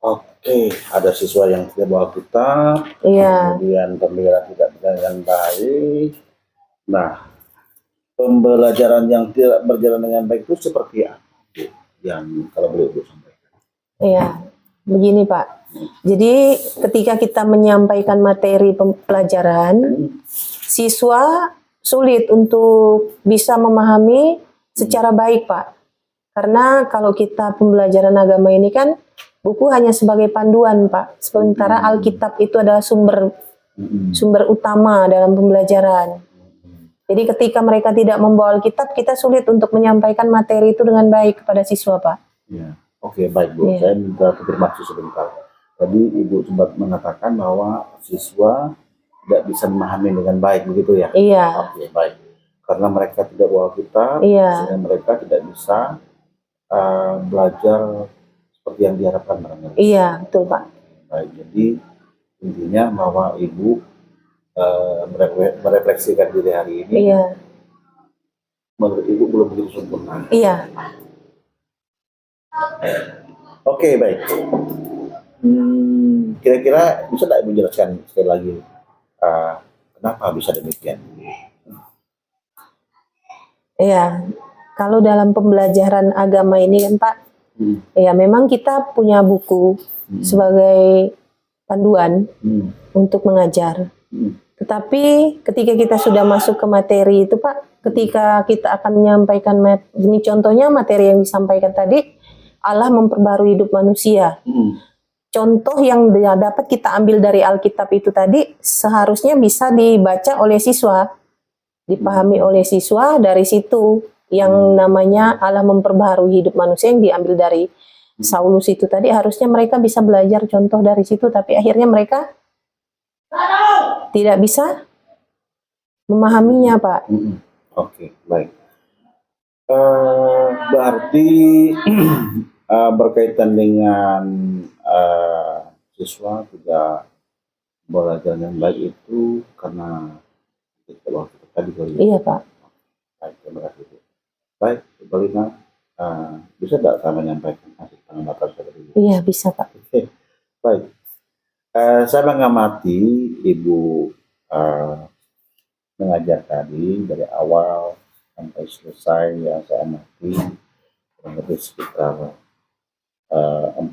Oke, ada siswa yang tidak bawa kitab, iya, kemudian pembelajaran tidak berjalan dengan baik. Nah, pembelajaran yang tidak berjalan dengan baik itu seperti apa, Bu? Yang kalau boleh Ibu sampaikan. iya. Begini, Pak. Jadi ketika kita menyampaikan materi pelajaran, siswa sulit untuk bisa memahami secara baik, Pak. Karena kalau kita pembelajaran agama ini kan buku hanya sebagai panduan, Pak. Sementara Alkitab itu adalah sumber utama dalam pembelajaran. Jadi ketika mereka tidak membawa Alkitab, kita sulit untuk menyampaikan materi itu dengan baik kepada siswa, Pak. Ya. Oke, baik Bu. Iya. Saya minta konfirmasi sebentar. Tadi Ibu sempat mengatakan bahwa siswa tidak bisa memahami dengan baik, begitu ya? Iya, Oke, baik. Karena mereka tidak bawa kitab, Iya. sehingga mereka tidak bisa belajar seperti yang diharapkan barangkali. iya, betul, Pak. Baik, jadi intinya bahwa Ibu merefleksikan diri hari ini, Iya, menurut Ibu belum begitu sempurna. iya. Oke, baik. Kira-kira bisa tidak Ibu jelaskan sekali lagi kenapa bisa demikian? Iya. Kalau dalam pembelajaran agama ini kan, Pak, ya memang kita punya buku sebagai panduan untuk mengajar. Tetapi ketika kita sudah masuk ke materi itu, Pak, ketika kita akan menyampaikan ini contohnya materi yang disampaikan tadi, Allah memperbarui hidup manusia. Contoh yang dapat kita ambil dari Alkitab itu tadi seharusnya bisa dibaca oleh siswa, dipahami oleh siswa. Dari situ yang namanya Allah memperbaharui hidup manusia yang diambil dari Saulus itu tadi, harusnya mereka bisa belajar contoh dari situ, tapi akhirnya mereka tidak bisa memahaminya, Pak. Oke, baik. Berarti berkaitan dengan siswa tidak belajar dengan baik itu karena waktu tadi kali. Iya, Pak. Baik, terima kasih. Baik, Bu Lina, bisa tidak saya menyampaikan hasil pengamatan saya tadi? Iya, bisa, Pak. Oke, baik. Saya mengamati Ibu mengajar tadi dari awal sampai selesai, ya saya amati kurang lebih sekitar 40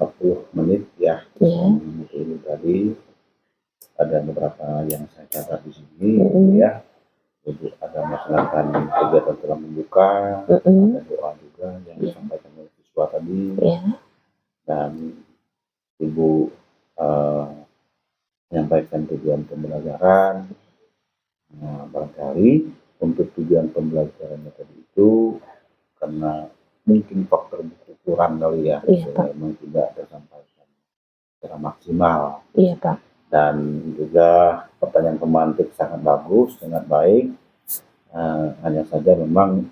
menit ya. Iya. Ini tadi ada beberapa yang saya catat di sini ya. Ibu ada melaksanakan kegiatan telah membuka, ada doa juga yang disampaikan oleh siswa tadi, dan Ibu menyampaikan tujuan pembelajaran. Nah, barangkali untuk tujuan pembelajarannya tadi itu karena mungkin faktor buku kurang kali ya, memang tidak tersampaikan secara maksimal. Iya, Pak. Dan juga pertanyaan pemantik sangat bagus, sangat baik. Hanya saja memang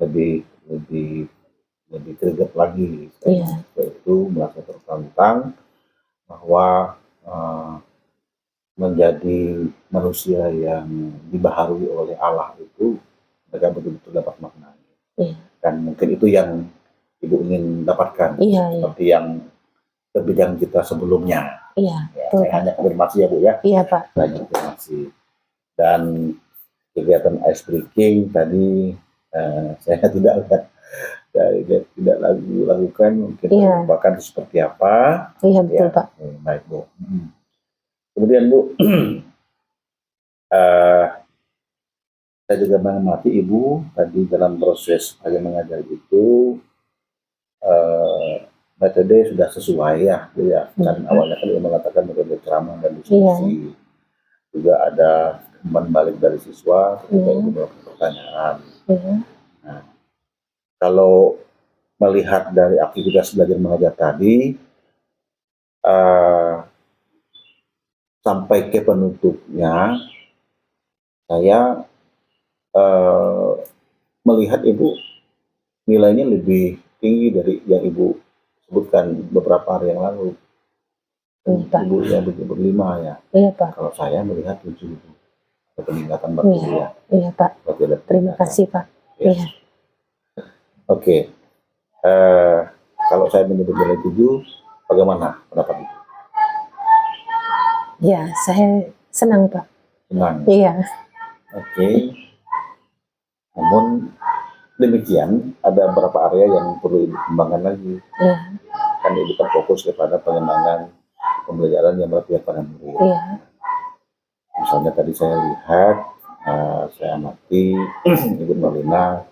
lebih greget lagi. Itu merasa tertantang bahwa menjadi manusia yang dibaharui oleh Allah itu mereka betul-betul dapat maknanya. Dan mungkin itu yang Ibu ingin dapatkan, seperti yang perbincangan kita sebelumnya. Saya hanya konfirmasi ya Bu ya. Iya Pak. Saya konfirmasi. Dan kegiatan ice breaking tadi saya tidak lakukan, mungkin merupakan seperti apa. Iya betul ya, Pak. Baik Bu. Kemudian Bu, saya juga mengamati Ibu tadi dalam proses saya mengajar itu metode sudah sesuai ya, kan awalnya kan Ibu mengatakan metode ceramah dan diskusi. Juga ada umpan balik dari siswa ketika Ibu melakukan pertanyaan. Nah, kalau melihat dari aktivitas belajar mengajar tadi sampai ke penutupnya, saya melihat Ibu nilainya lebih tinggi dari yang Ibu sebutkan beberapa hari yang lalu. Ibu yang berlima ya. Iya Pak. Kalau saya melihat 7. peningkatan berarti ya. Iya Pak. Berarti ada Terima peningkatan. kasih Pak. Ya. Iya. Oke. Kalau saya menyebut nilai 7, bagaimana pendapat Ibu? Ya, saya senang Pak. Senang. Iya. Oke. Namun demikian, ada beberapa area yang perlu Ibu kembangkan lagi. Iya. Kan Ibu kan fokus kepada pengembangan pembelajaran yang berpihak pada murid. Iya. Misalnya tadi saya lihat, saya amati Ibu Nolina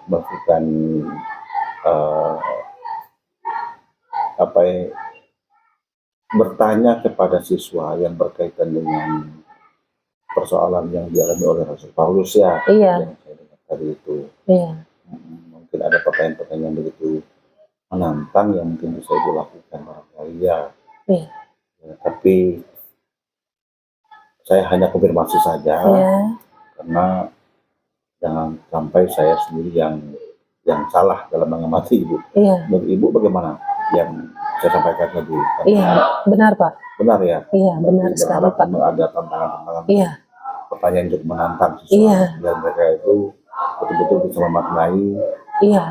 melakukan bertanya kepada siswa yang berkaitan dengan persoalan yang dialami oleh Rasul Paulus ya. Iya. Yang saya dengar tadi itu. Iya. Mungkin ada pertanyaan-pertanyaan yang begitu menantang yang mungkin bisa Ibu lakukan barangkali ya. Iya. Ya, tapi saya hanya konfirmasi saja. Iya. Karena jangan sampai saya sendiri yang salah dalam mengamati Ibu. Iya. Menurut Ibu bagaimana yang saya sampaikan tadi? Iya, benar Pak. Benar ya? Iya, benar Berarti sekali berharap Pak. Ada tantangan-tantangan, Iya. pertanyaan untuk menantang siswa, Iya. dan mereka itu betul-betul bisa memaknai Iya.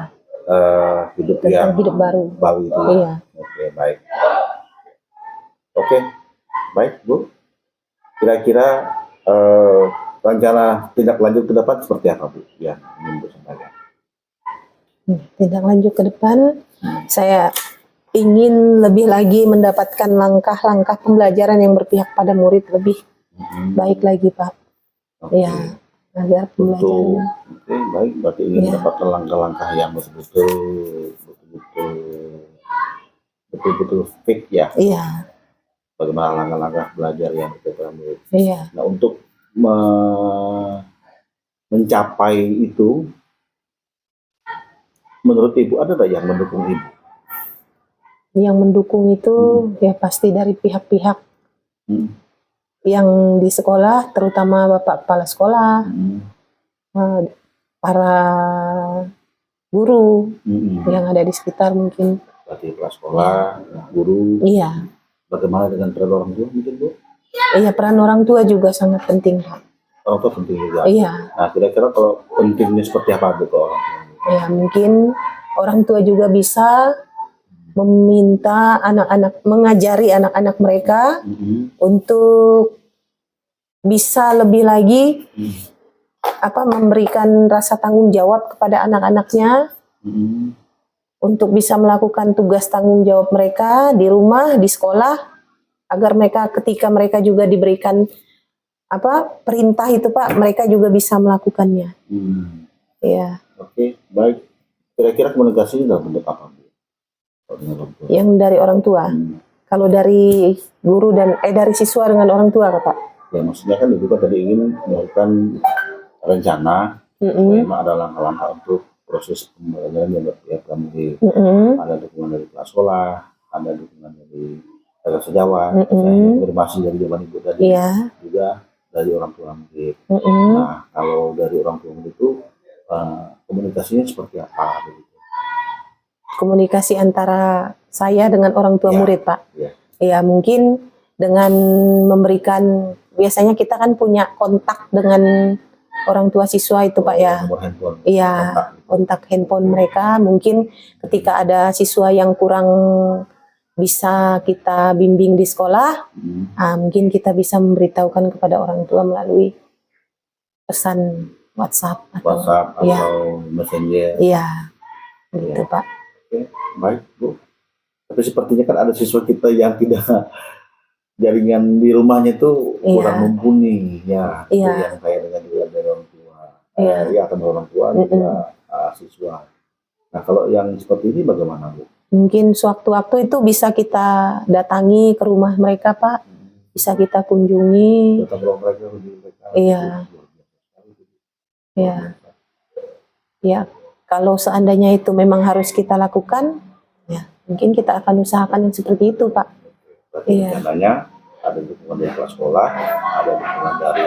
hidup Tentang yang hidup baru. itu. Iya. Oke, baik. Oke, baik Bu. Kira-kira rencana tindak lanjut ke depan seperti apa Bu? Ya, ingin Bu sampaikan. Tindak lanjut ke depan, saya ingin lebih lagi mendapatkan langkah-langkah pembelajaran yang berpihak pada murid lebih baik lagi Pak. Oke. Ya, agar Untuk, pembelajaran. oke, baik. Berarti ingin Iya. mendapatkan langkah-langkah yang betul-betul fit ya. Iya. Bagaimana langkah-langkah belajar yang berkaitan murid. Iya. Nah, untuk mencapai itu, menurut Ibu ada nggak yang mendukung Ibu? Yang mendukung itu ya pasti dari pihak-pihak yang di sekolah, terutama Bapak Kepala Sekolah, para guru yang ada di sekitar mungkin. Berarti kepala sekolah, guru. Iya. Bagaimana dengan peran orang tua mungkin Bu? Iya, peran orang tua juga sangat penting Pak. Orang tua penting juga. Iya. Nah, kira-kira kalau pentingnya seperti apa Bu ke orang tua? Ya, mungkin orang tua juga bisa meminta anak-anak, mengajari anak-anak mereka untuk bisa lebih lagi memberikan rasa tanggung jawab kepada anak-anaknya untuk bisa melakukan tugas tanggung jawab mereka di rumah, di sekolah, agar mereka ketika mereka juga diberikan perintah itu Pak, mereka juga bisa melakukannya. Iya. Oke, baik. Kira-kira komunikasinya dalam bentuk apa Bu? Yang dari orang tua. Kalau dari guru dan dari siswa dengan orang tua Pak. Ya, maksudnya kan Ibu tadi ingin melakukan rencana supaya ada langkah-langkah untuk proses pembelajaran yang berpihak pada murid. Ada dukungan dari kelas sekolah, ada dukungan dari sejawat, konfirmasi dari zaman Ibu tadi, juga dari orang tua murid. Nah, kalau dari orang tua murid itu komunikasinya seperti apa? Begitu? Komunikasi antara saya dengan orang tua murid Pak. Ya, mungkin dengan memberikan, biasanya kita kan punya kontak dengan orang tua siswa itu Pak ya. Nomor handphone. Iya, kontak handphone mereka. Mungkin ketika ada siswa yang kurang bisa kita bimbing di sekolah, mungkin kita bisa memberitahukan kepada orang tua melalui pesan WhatsApp atau Messenger. Iya, gitu Pak. Oke, baik Bu. Tapi sepertinya kan ada siswa kita yang tidak jaringan di rumahnya itu kurang mumpuni ya. Yang kayak dengan dari orang tua. Atau orang tua juga siswa. Nah, kalau yang seperti ini bagaimana Bu? Mungkin sewaktu-waktu itu bisa kita datangi ke rumah mereka Pak. Bisa kita kunjungi. Datang ke rumah mereka. Iya. Iya. Ya, kalau seandainya itu memang harus kita lakukan, ya mungkin kita akan usahakan yang seperti itu Pak. Berarti rencananya ada dukungan dari kelas sekolah, ada dukungan dari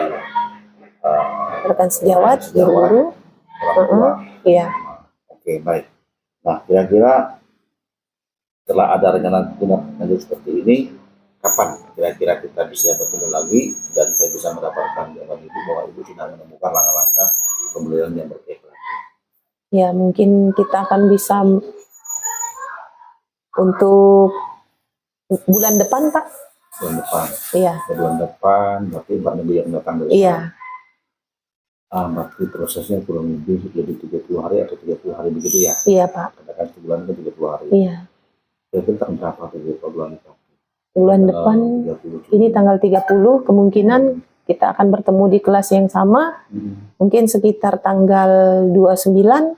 rekan sejawat, guru, orang tua. Iya. Oke, baik. Nah, kira-kira setelah ada rencana tindak lanjut seperti ini, kapan kira-kira kita bisa bertemu lagi dan saya bisa mendapatkan jawaban Ibu bahwa Ibu sudah menemukan langkah-langkah pembelian yang berkaitan. Ya, mungkin kita akan bisa untuk bulan depan, Pak. Bulan depan. Iya. Bulan depan, berarti 4 minggu yang datang dari Iya. berarti prosesnya kurang lebih jadi 30 hari atau 30 hari begitu ya? Iya, Pak. Katakan sebulan itu 30 hari. Iya. Jadi tanggal berapa tuh bulan depan? Bulan depan, 30. ini tanggal 30, kemungkinan kita akan bertemu di kelas yang sama, mungkin sekitar tanggal 29.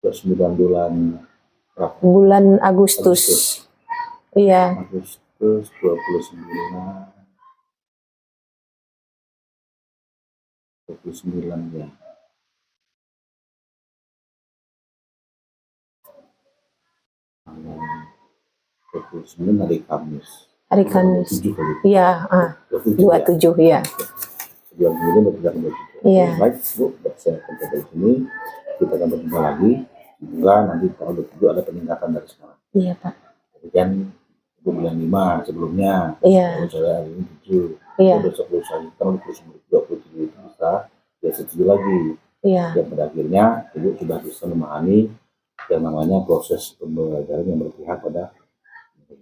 29 bulan berapa? Bulan Agustus. Iya. Agustus 29. 29 ya. Tanggal 29 hari Kamis. Hari Kamis. 7 kali. Iya, 27 ya. Sebulan kemudian berarti 27. Iya. Baik, Bu, saya akan sampai di sini. Kita akan berjumpa lagi. Semoga nanti tahun 27 ada peningkatan dari sekarang. Iya, Pak. Jadi kan Ibu bilang 5 sebelumnya. Iya. Kalau saya hari ini 7. Iya. Besok saya kan 27 itu bisa ya 7 lagi. Iya. Dan pada akhirnya Ibu sudah bisa memahami yang namanya proses pembelajaran yang berpihak pada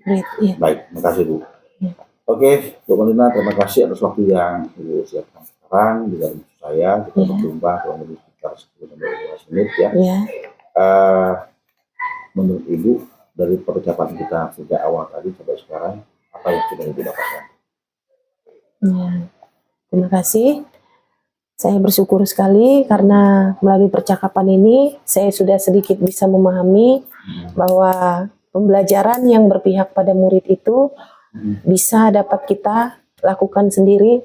Baik, iya. baik. Terima kasih Bu. Iya. Oke, Bu Malina, terima kasih atas waktu yang Ibu siapkan sekarang di dalam saya. Kita Iya. berjumpa kurang lebih sekitar 10-15 menit ya. Iya. Menurut Ibu dari percakapan kita sejak awal tadi sampai sekarang apa yang sudah Ibu dapatkan? Ya, terima kasih. Saya bersyukur sekali karena melalui percakapan ini saya sudah sedikit bisa memahami bahwa pembelajaran yang berpihak pada murid itu bisa dapat kita lakukan sendiri.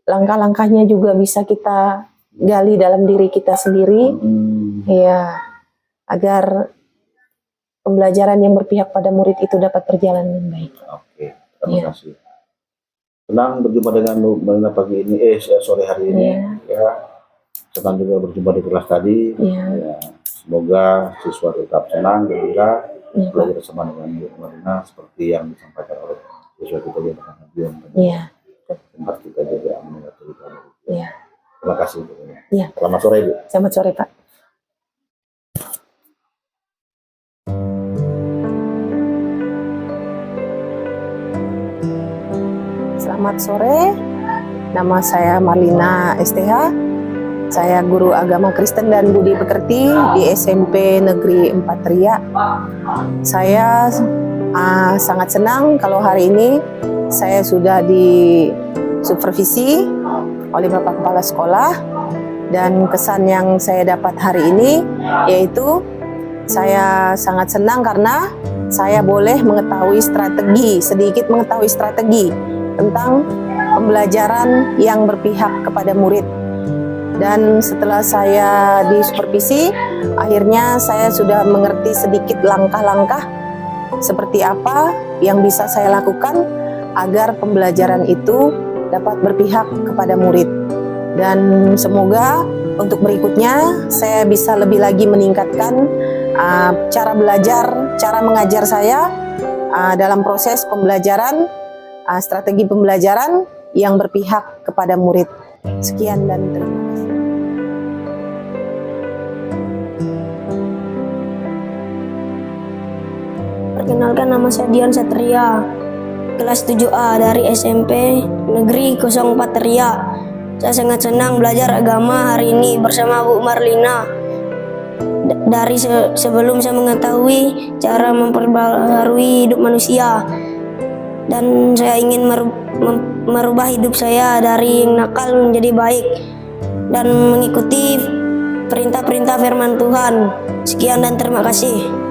Langkah-langkahnya juga bisa kita gali dalam diri kita sendiri. Ya, agar pembelajaran yang berpihak pada murid itu dapat berjalan dengan baik. Oke, terima kasih. Senang berjumpa dengan Bu Malina pagi ini, sore hari ini. Ya, senang juga berjumpa di kelas tadi. Ya, semoga siswa tetap senang dan juga belajar bersama dengan Bu Malina seperti yang disampaikan oleh siswa kita yang akan hadir. Tempat kita juga mendengar cerita. Terima kasih Bu Malina. Selamat sore Bu. Selamat sore Pak. Selamat sore, nama saya Marlina STH. Saya guru agama Kristen dan Budi Pekerti di SMP Negeri 4 Ria. Saya sangat senang kalau hari ini saya sudah disupervisi oleh Bapak Kepala Sekolah, dan kesan yang saya dapat hari ini yaitu saya sangat senang karena saya boleh mengetahui sedikit mengetahui strategi tentang pembelajaran yang berpihak kepada murid. Dan setelah saya disupervisi, akhirnya saya sudah mengerti sedikit langkah-langkah seperti apa yang bisa saya lakukan agar pembelajaran itu dapat berpihak kepada murid. Dan semoga untuk berikutnya saya bisa lebih lagi meningkatkan cara belajar, cara mengajar saya dalam proses pembelajaran, strategi pembelajaran yang berpihak kepada murid. Sekian dan terima kasih. Perkenalkan, nama saya Dion Satria, kelas 7A dari SMP Negeri 04 Ria. Saya sangat senang belajar agama hari ini bersama Bu Marlina. Dari sebelum saya mengetahui cara memperbaharui hidup manusia, dan saya ingin merubah hidup saya dari yang nakal menjadi baik dan mengikuti perintah-perintah firman Tuhan. Sekian dan terima kasih.